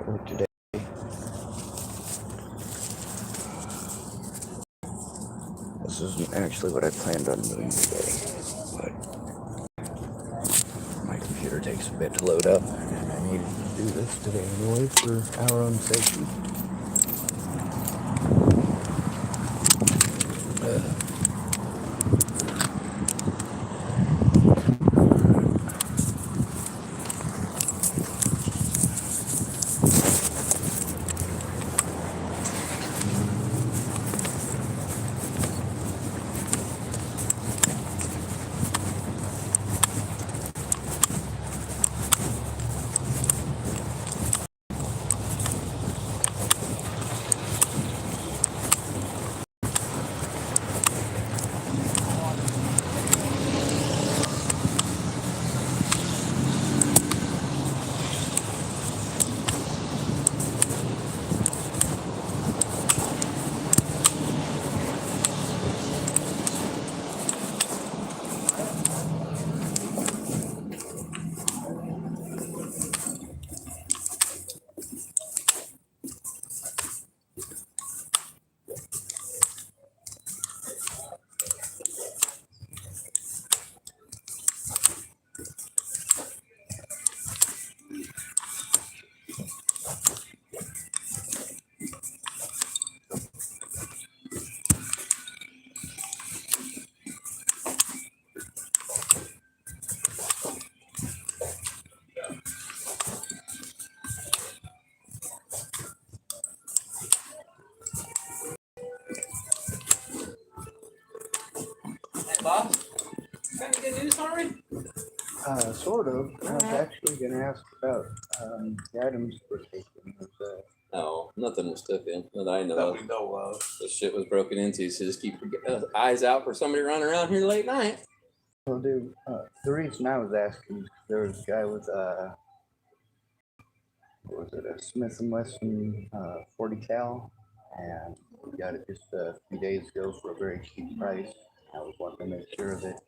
at work today. This isn't actually what I planned on doing today, but my computer takes a bit to load up, and I needed to do this today anyway for our own safety. Bob, got any good news for me? Sort of. I was actually going to ask about the items we're taking. No, nothing was taken that I know That of. we know of. This shit was broken into, so just keep your eyes out for somebody running around here late night. Well, dude, the reason I was asking is there was a guy with what was it, a Smith & Wesson 40 cal, and we got it just a few days ago for a very cheap price. I was wanting to make sure that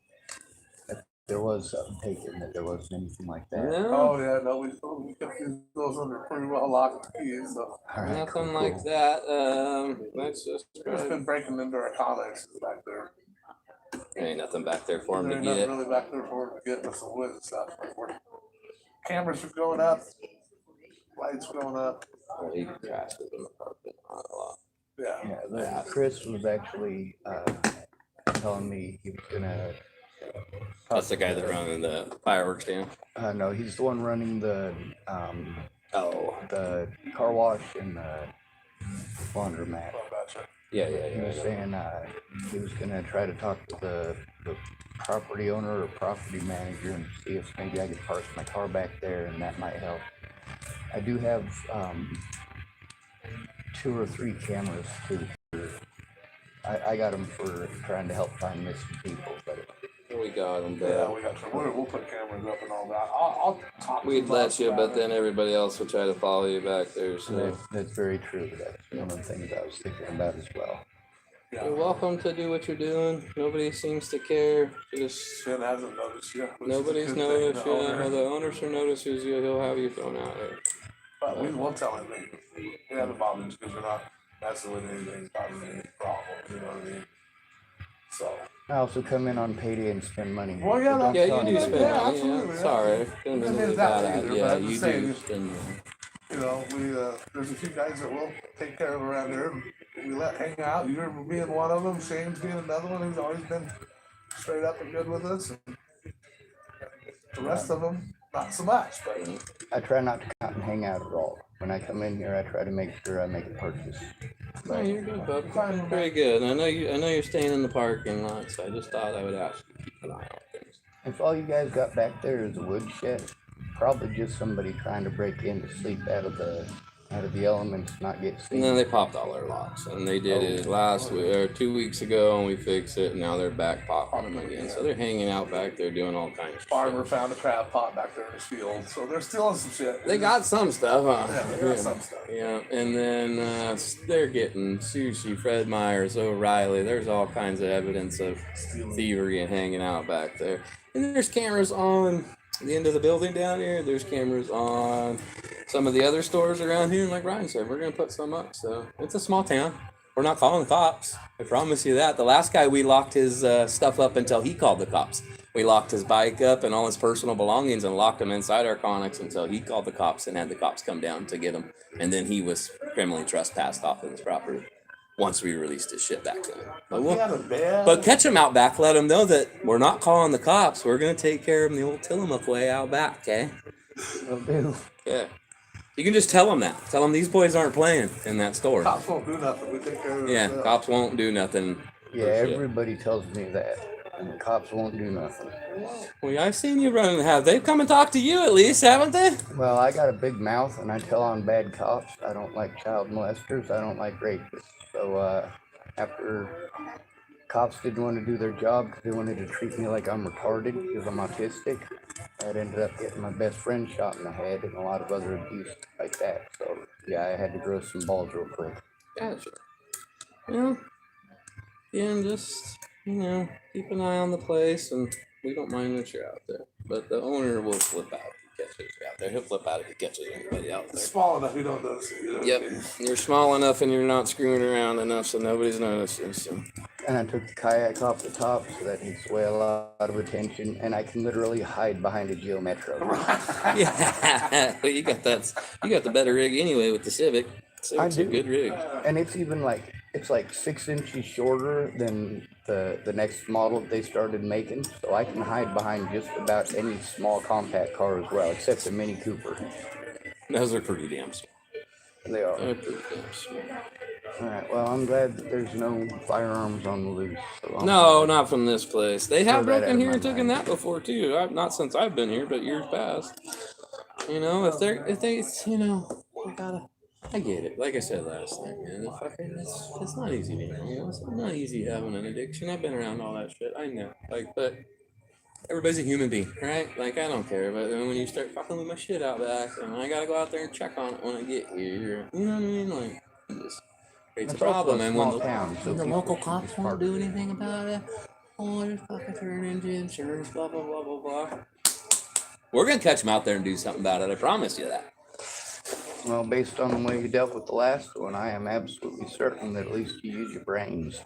if there was something taken, that there wasn't anything like that. No, Oh yeah, no, we kept those under pretty well locked and keys. So All right, nothing cool, like cool. that. That's just it's been breaking into our connexes back there. there ain't nothing back there for him There to ain't nothing get. really back there for them to get with some wood and stuff. Cameras are going up, lights going up. Well, he crashed it in the apartment a lot. Yeah. Yeah, Chris was actually telling me he was gonna. That's the guy that running the fireworks stand. No, he's the one running the the car wash and the laundromat. Oh, gotcha. Yeah. He was saying he was gonna try to talk to the property owner or property manager and see if maybe I could park my car back there, and that might help. I do have 2 or 3 cameras too. I got them for trying to help find missing people, but We got him, Yeah, but we got some. We'll put cameras up and all that. I'll talk. we'd to let you, about but it. then everybody else would try to follow you back there. So that's very true. That's one of the things I was thinking about as well. Yeah. you're welcome to do what you're doing. Nobody seems to care. Just Finn hasn't noticed yet. which is a nobody's good noticed thing, you. the owner. Well, the owner sure notices you. He'll have you thrown out there. But we will tell him that we haven't bothered because we're not messing with anything, causing any problem. You know what I mean? So. I also come in on payday and spend money. Well, yeah, But don't Yeah, tell you do anybody. spend Yeah, money. absolutely. Yeah. Sorry, didn't Didn't mean mean to it that bad way at either, you. but Yeah, I'm you just saying, do spend money. You know, there's a few guys that will take care of around here. We let hang out. You're being one of them. Shane's being another one who's always been straight up and good with us. And the rest of them, not so much. But I try not to come and hang out at all. When I come in here, I try to make sure I make a purchase. No, But you're good, bud. You're pretty good. And I know you're staying in the parking lot, so I just thought I would ask you to keep an eye on things. if all you guys got back there is a woodshed, probably just somebody trying to break in to sleep out of the elements, not get seen. And then they popped all their locks, and they did it last week or 2 weeks ago, and we fixed it. And now they're back popping them again. So they're hanging out back there doing all kinds of farmer shit. found a crab pot back there in his field, so they're stealing some shit. They got some stuff, huh? Yeah, they got some stuff. Yeah, and then they're getting Sushi, Fred Meyers, O'Reilly. There's all kinds of evidence of thievery and hanging out back there. And there's cameras on the end of the building down here. There's cameras on some of the other stores around here, and like Ryan said, we're gonna put some up. So it's a small town. We're not calling the cops. I promise you that. The last guy, we locked his stuff up until he called the cops. We locked his bike up and all his personal belongings and locked him inside our Connex until he called the cops and had the cops come down to get him. And then he was criminally trespassed off of his property once we released his shit back to him. But catch him out back. Let him know that we're not calling the cops. We're going to take care of him the old Tillamook way out back, okay? Will do. Yeah. You can just tell them that. Tell them these boys aren't playing in that store. Cops won't do nothing. We take care of it. Yeah, cops won't do nothing. Yeah, everybody tells me that, and the cops won't do nothing. Well, I've seen you running. Have they come and talked to you at least, haven't they? Well, I got a big mouth, and I tell on bad cops. I don't like child molesters. I don't like rapists. So after cops didn't want to do their job because they wanted to treat me like I'm retarded because I'm autistic, I'd ended up getting my best friend shot in the head and a lot of other abuse like that. So yeah, I had to grow some balls real quick. Gotcha. Well, yeah, and just, keep an eye on the place, and we don't mind that you're out there. But the owner will flip out if he catches you out there. He'll flip out if he catches anybody out there. It's small enough, you don't notice it. Yep. You're small enough and you're not screwing around enough so nobody's noticing. So. And I took the kayak off the top so that he'd sway a lot of attention, and I can literally hide behind a Geo Metro. Yeah. Well, you got the better rig anyway with the Civic. Civic's a good rig. And it's even it's like 6 inches shorter than the next model they started making, so I can hide behind just about any small compact car as well, except the Mini Cooper. Those are pretty damn small. They are. They're pretty damn small. All right. Well, I'm glad that there's no firearms on the loose. So No, not from this place. They have Throw that broken out here of and my taken mind. that before too. Not since I've been here, but years past. I get it. Like I said last night, man. It's not easy being homeless. It's not easy having an addiction. I've been around all that shit. I know. But everybody's a human being, right? Like, I don't care. But then when you start fucking with my shit out back, and I gotta go out there and check on it when I get here, you know what I mean? Like, it just creates a It's also problem. a And small town, so when the people local keep cops it won't smart. do anything about it, they're fucking turning into insurance, blah, blah, blah, blah, blah. We're gonna catch them out there and do something about it. I promise you that. Well, based on the way you dealt with the last one, I am absolutely certain that at least you use your brains.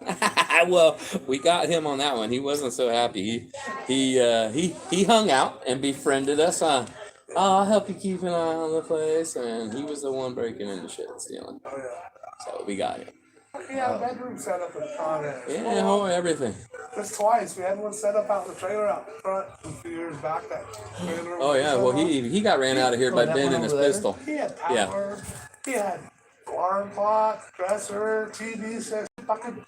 Well, we got him on that one. He wasn't so happy. He hung out and befriended us. I'll help you keep an eye on the place, and he was the one breaking into shit and stealing. Oh, yeah. So we got him. We had a bedroom set up in the Connex. Yeah, everything. Just twice. We had one set up out in the trailer out front a few years back. That trailer Oh yeah, well he got ran out of here by that Ben one and his over there? pistol. He had power. He had alarm clock, dresser, TV set, fucking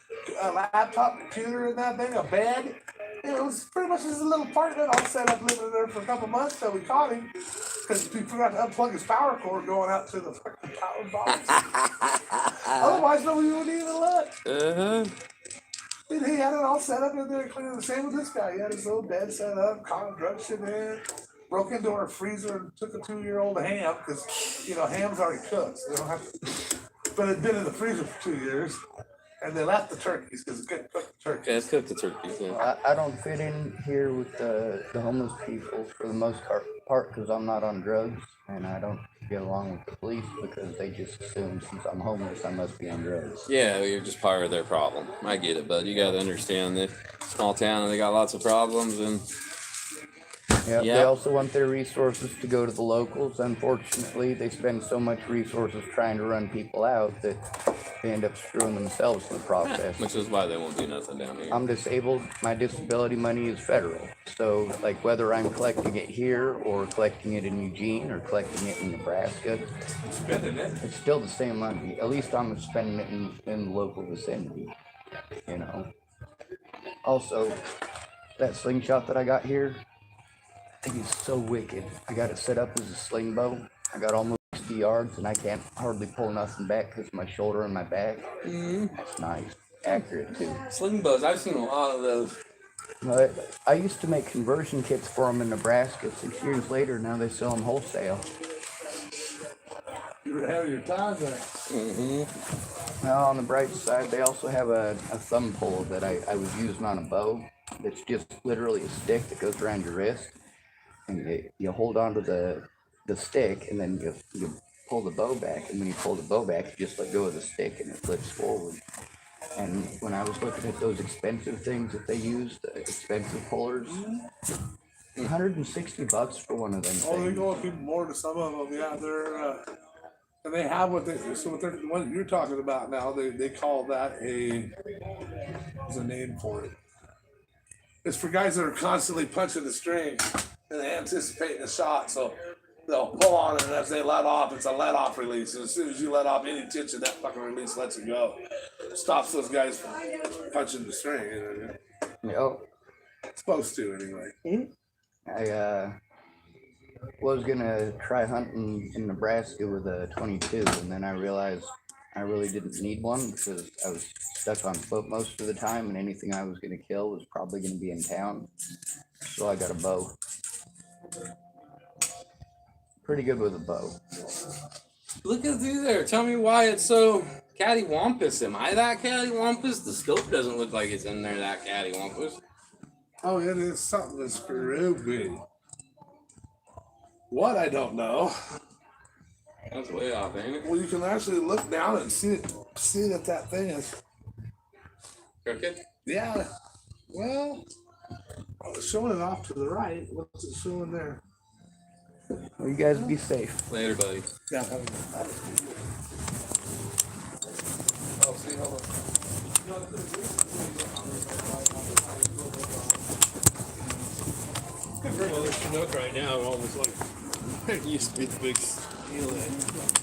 laptop, computer in that thing, a bed. It was pretty much just a little apartment all set up, living there for a couple months till we caught him because we forgot to unplug his power cord going out to the fucking power box. Otherwise, nobody would even look. Uh-huh. And he had it all set up in there, clean. The same with this guy. He had his little bed set up, caught drug shit in, broke into our freezer and took a 2-year-old ham because, ham's already cooked. So they don't have to. But it'd been in the freezer for 2 years. And they left the turkeys because it couldn't cook the turkeys. Yeah, it's cooked the turkeys. Yeah. I don't fit in here with the homeless people for the most part because I'm not on drugs, and I don't get along with the police because they just assume since I'm homeless I must be on drugs. Yeah, well, you're just part of their problem. I get it, but you got to understand that small town and they got lots of problems and. Yeah, Yep. They also want their resources to go to the locals. Unfortunately, they spend so much resources trying to run people out that they end up screwing themselves in the process. Which is why they won't do nothing down here. I'm disabled. My disability money is federal. So, like, whether I'm collecting it here or collecting it in Eugene or collecting it in Nebraska, it's still the same money. At least I'm spending it in the local vicinity, Also, that slingshot that I got here, I think it's so wicked. I got it set up as a sling bow. I got almost 60 yards and I can't hardly pull nothing back because of my shoulder and my back. That's nice. Accurate too. Sling bows, I've seen a lot of those. But I used to make conversion kits for them in Nebraska. 6 years later, now they sell them wholesale. You were having your time there. Now on the bright side, they also have a thumb pole that I was using on a bow. That's just literally a stick that goes around your wrist. And you hold on to the stick, and then you pull the bow back, and when you pull the bow back, you just let go of the stick and it flips forward. And when I was looking at those expensive things that they use, the expensive pullers, $160 for one of them Oh, they things. go a few more to some of them. Yeah, they're and they have what what you're talking about now. They call that there's a name for it. It's for guys that are constantly punching the string and they anticipate the shot, so they'll pull on it, and as they let off, it's a let off release. And as soon as you let off any tension, that fucking release lets it go. Stops those guys from punching the string. You know? Yep. Supposed to, anyway. I was gonna try hunting in Nebraska with a 22, and then I realized I really didn't need one because I was stuck on foot most of the time, and anything I was gonna kill was probably gonna be in town. So I got a bow. Pretty good with a bow. Look at through there. Tell me why it's so cattywampus. Am I that cattywampus? The scope doesn't look like it's in there that cattywampus. Oh, it is something that's screwy. What, I don't know. That's way off, ain't it? Well, you can actually look down and see that thing is. Crooked? Yeah. Well, it's showing it off to the right. What's it showing there? Well, you guys be safe. Later, buddy. Yeah. Oh, see, hold on. Well, there's Chinook right now, almost like it used to be the big steelhead.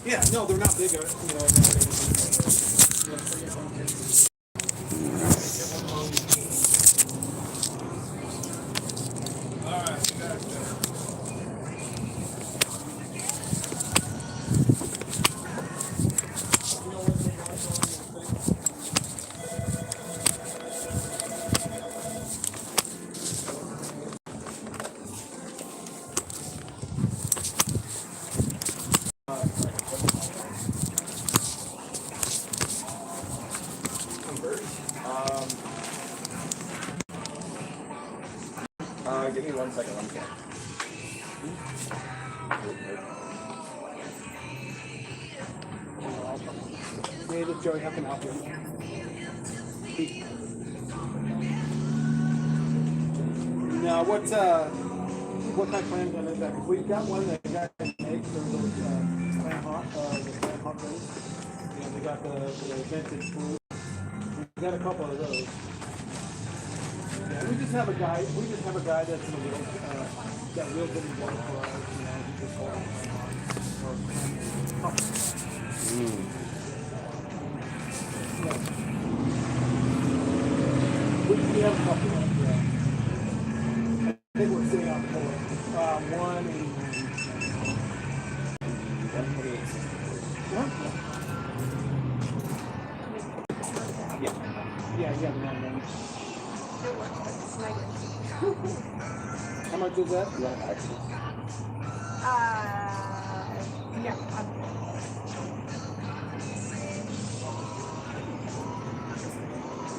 Yeah, no, they're not big. All right, you got it. Give me 1 second, one second. David, Joey, how can I help you? Now, what kind of clams are there? We've got one that got eggs. There's those clam hawk, the clam hawk things. You know, they got the vintage food. We've got a couple of those. Yeah, we just have a guy. That's in the wheel that wheels in the water for us. You know, he just holds We have a couple of them, yeah. I think we're sitting on 4. One and yeah, the one. How much is that? Yeah.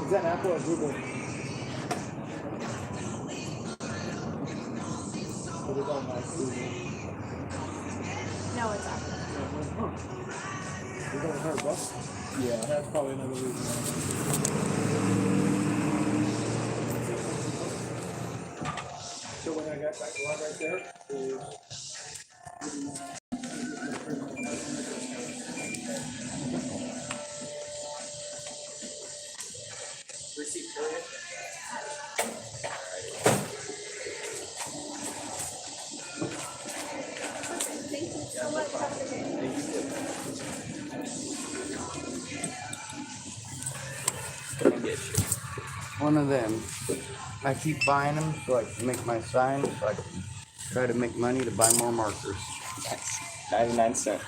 Is that apple or blueberry? Or is that nice blueberry? No, it's apple. Is that $100? Yeah, that's probably another reason. So when I got that one right there is Receipt period. Thank you so much. Have a good day. One of them. I keep buying them so I can make my sign, so I can try to make money to buy more markers. That's 99 cents.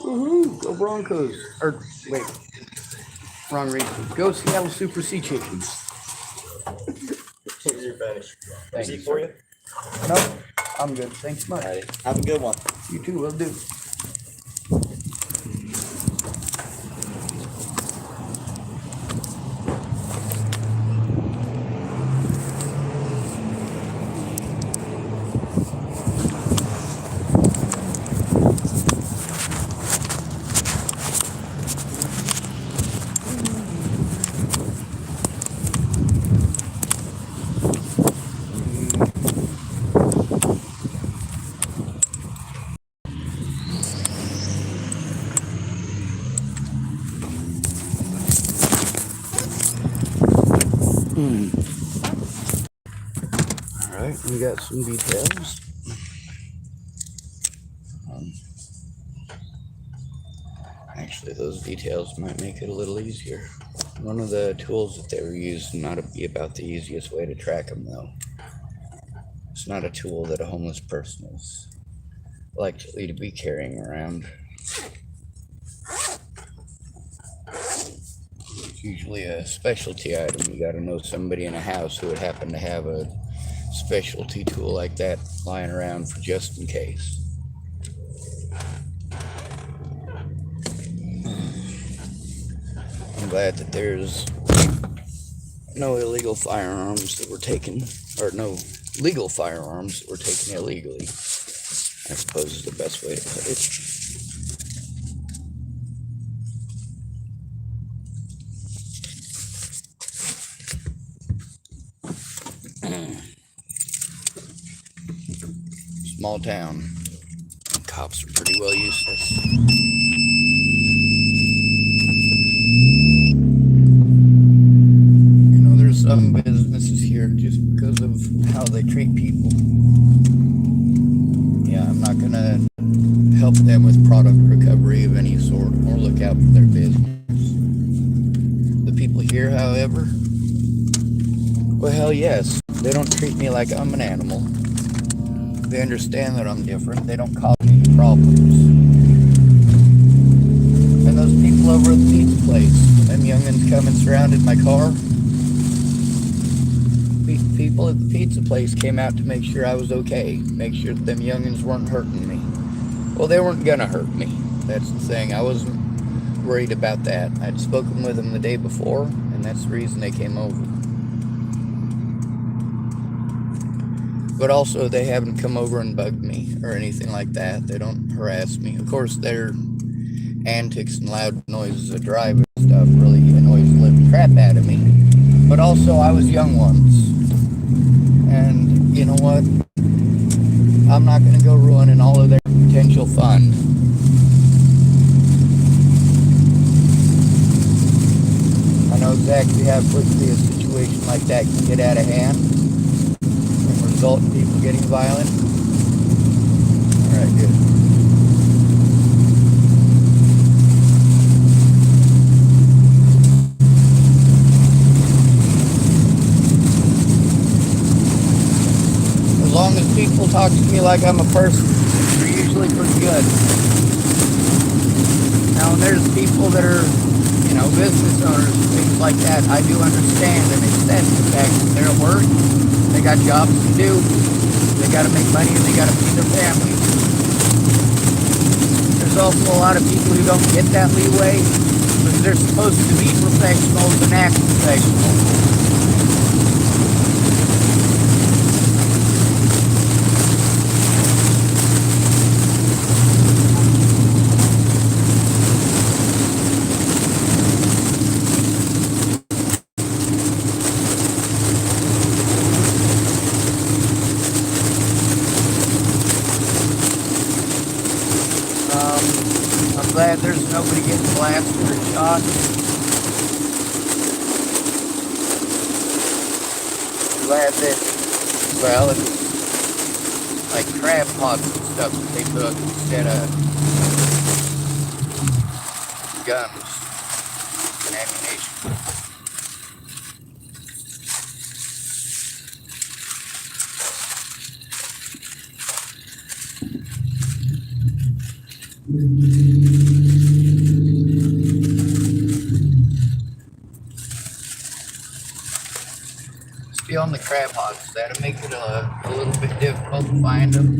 Woohoo! Go Broncos! Or wait, wrong reason. Go Seattle Super Sea Chickens. You're finished. Thank Receipt you, for sir. you? Nope, I'm good. Thanks much. Alrighty. Have a good one. You too. Will do. We got some details. Actually, those details might make it a little easier. One of the tools that they were using ought to be about the easiest way to track them, though. It's not a tool that a homeless person is likely to be carrying around. It's usually a specialty item. You got to know somebody in a house who would happen to have a specialty tool like that lying around for just in case. I'm glad that there's no illegal firearms that were taken, or no legal firearms that were taken illegally, I suppose is the best way to put it. Small town. Cops are pretty well useless. You know, there's some businesses here just because of how they treat people. Yeah, I'm not gonna help them with product recovery of any sort or look out for their business. The people here, however, well, hell yes, they don't treat me like I'm an animal. They understand that I'm different. They don't cause me problems. And those people over at the pizza place, them youngins come and surrounded my car. People at the pizza place came out to make sure I was okay, make sure that them youngins weren't hurting me. Well, they weren't gonna hurt me. That's the thing. I wasn't worried about that. I'd spoken with them the day before, and that's the reason they came over. But also, they haven't come over and bugged me or anything like that. They don't harass me. Of course, their antics and loud noises of driving and stuff really annoys the living crap out of me. But also, I was young once. And you know what? I'm not going to go ruining all of their potential fun. I know exactly how quickly a situation like that can get out of hand. Result in people getting violent. Alright, good. As long as people talk to me like I'm a person, they're usually pretty good. Now, there's people that are, you know, business owners, things like that. I do understand and accept the fact that they're at work. They got jobs to do. They got to make money and they got to feed their families. There's also a lot of people who don't get that leeway because they're supposed to be professionals and act professional. I'm glad there's nobody getting blasted or shot. I'm glad that, well, it was like crab pots and stuff that they took instead of guns and ammunition. Still on the crab hogs, that'll make it a little bit difficult to find them.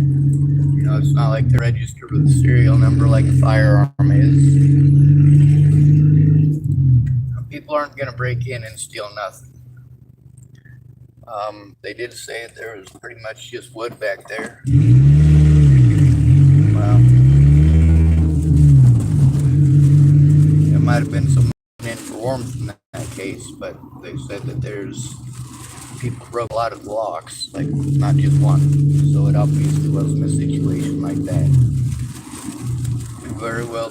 You know, it's not like they're registered with a serial number like a firearm is. People aren't going to break in and steal nothing. They did say that there was pretty much just wood back there. Well, it might have been some in for warmth in that case, but they said that there's people broke a lot of locks, like not just one. So it obviously wasn't a situation like that. It very well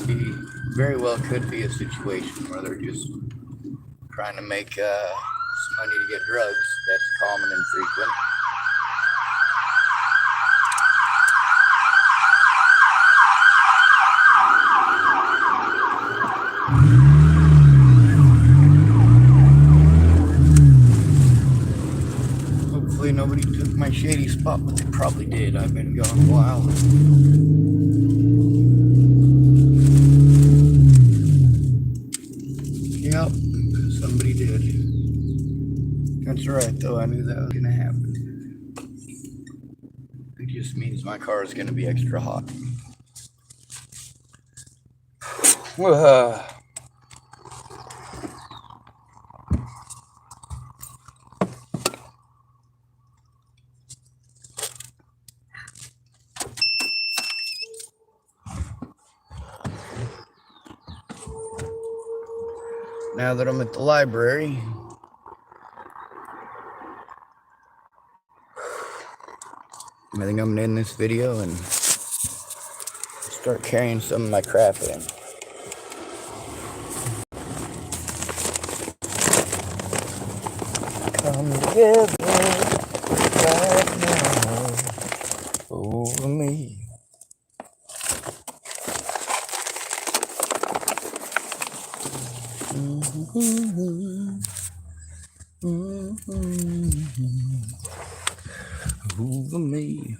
could be a situation where they're just trying to make some money to get drugs. That's common and frequent. Oh, they probably did. I've been gone a while. Yep, somebody did. That's right, though. I knew that was gonna happen. It just means my car is gonna be extra hot. Now that I'm at the library, I think I'm gonna end this video and start carrying some of my crap in. Come together right now over me. Over me.